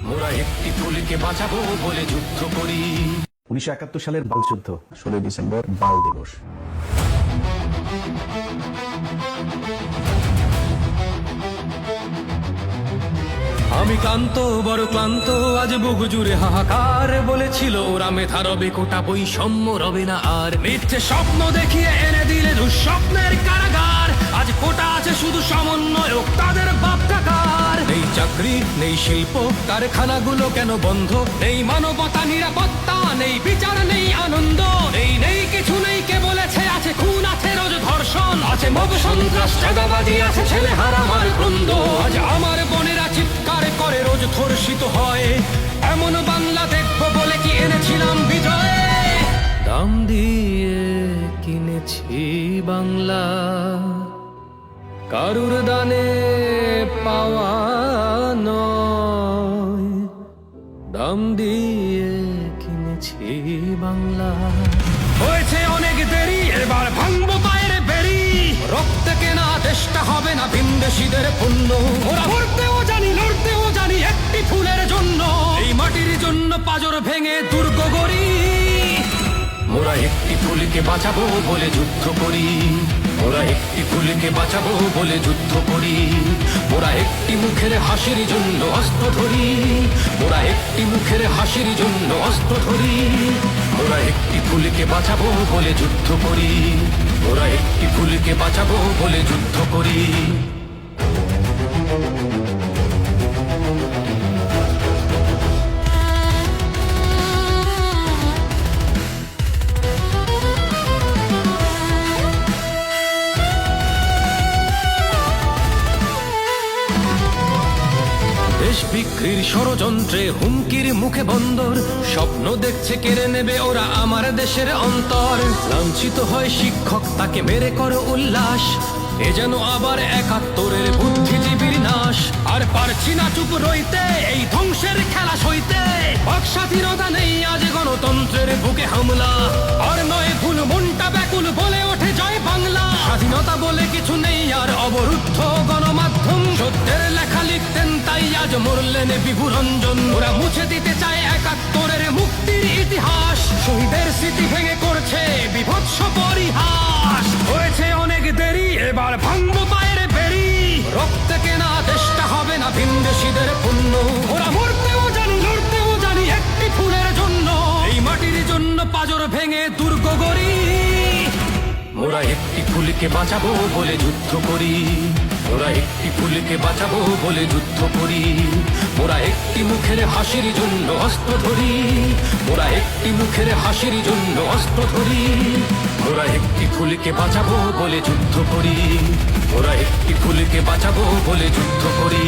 মোরা একটি ফুলকে বাঁচাবো বলে যুদ্ধ করি। 1971 সালের বাল যুদ্ধ, 16 ডিসেম্বর বাল দিবস। আমি ক্লান্ত, বড় ক্লান্ত, আজ বুক জুড়ে হাহাকার। বলেছিল ওরা মেধা রবে, কোটা বৈষম্য রবে না আর। মিথ্যে স্বপ্ন দেখিয়ে এনে দিলে দুঃস্বপ্নের কারাগার। আজ কোটা আছে শুধু সমন্বয়ক, তাদের বাপ কাকার। নেই চাকরি, নেই শিল্প, কারখানাগুলো কেন বন্ধ? নেই মানবতা, নিরাপত্তা, নেই বিচার, নেই আনন্দ। নেই কিছু নেই, কে বলেছে আছে খুন, আছে রোজ ধর্ষণ, আছে মব সন্ত্রাস, চাঁদাবাজি, আছে ছেলে হারামার ক্রন্দ। আজ আমার বোনেরা চিৎকার করে রোজ ধর্ষিত হয়। এমন বাংলা দেখবো বলে কি এনেছিলাম বিজয়। দাম দিয়ে কিনেছি বাংলা, কারুর দানে পাওয়া নয়। দাম দিয়ে কিনেছি বাংলা। হয়েছে অনেক দেরি, এবার ভাঙবো পায়ের বেরি। রক্তে কেনা দেশটা হবে না ভিনদেশীদের পণ্য। ওরা মরতেও জানি, লড়তেও জানি একটি ফুলের জন্য। এই মাটির জন্য পাজর ভেঙে দুর্গ গড়ি। মোরা একটি ফুলকে বাঁচাবো বলে যুদ্ধ করি। মোরা একটি ফুলকে বাঁচাবো বলে যুদ্ধ করি। মোরা একটি মুখের হাসির জন্য অস্ত্র ধরি। মোরা একটি মুখের হাসির জন্য অস্ত্র ধরি। মোরা একটি ফুলকে বাঁচাবো বলে যুদ্ধ করি। মোরা একটি ফুলকে বাঁচাবো বলে যুদ্ধ করি। দেশ বিক্রির ষড়যন্ত্রে হুমকির মুখে বন্দর। স্বপ্ন দেখছে কেড়ে নেবে ওরা আমার দেশের অন্তর। লাঞ্ছিত হয় শিক্ষক, তাকে মেরে করো উল্লাস। এ যেন আবার 71-এর বুদ্ধিজীবীর নাশ। আর পারছি না চুপ রইতে, এই ধ্বংসের খেলা সইতে। বাক স্বাধীনতা নেই, আজ গণতন্ত্রের বুকে হামলা। আর নয় ভুল, মনটা ব্যাকুল, বলে ওঠে জয় বাংলা। স্বাধীনতা বলে কিছু নেই আর, অবরুদ্ধ গণমাধ্যম। সত্যের লেখা লিখতেন তাই আজ মরলেন বিভুরঞ্জন। ওরা মুছে দিতে চায় 71-এর মুক্তির ইতিহাস। শহীদের স্মৃতি ভেঙে করছে বিভৎস পরিহাস। হয়েছে অনেক দেরি, এবার ভাঙবো পায়ের বেরি। রক্তে কেনা দেশটা হবে না ভিনদেশীদের পণ্য। ওরা মরতেও জানি, লড়তেও জানি একটি ফুলের জন্য। এই মাটির জন্য পাজর ভেঙে দুর্গ গড়ি। মোরা একটি ফুলকে বাঁচাবো বলে যুদ্ধ করি। মোরা একটি ফুলকে বাঁচাবো বলে যুদ্ধ করি। মোরা একটি মুখের হাসির জন্য অস্ত্র ধরি। মোরা একটি মুখের হাসির জন্য অস্ত্র ধরি। মোরা একটি ফুলকে বাঁচাবো বলে যুদ্ধ করি। মোরা একটি ফুলকে বাঁচাবো বলে যুদ্ধ করি।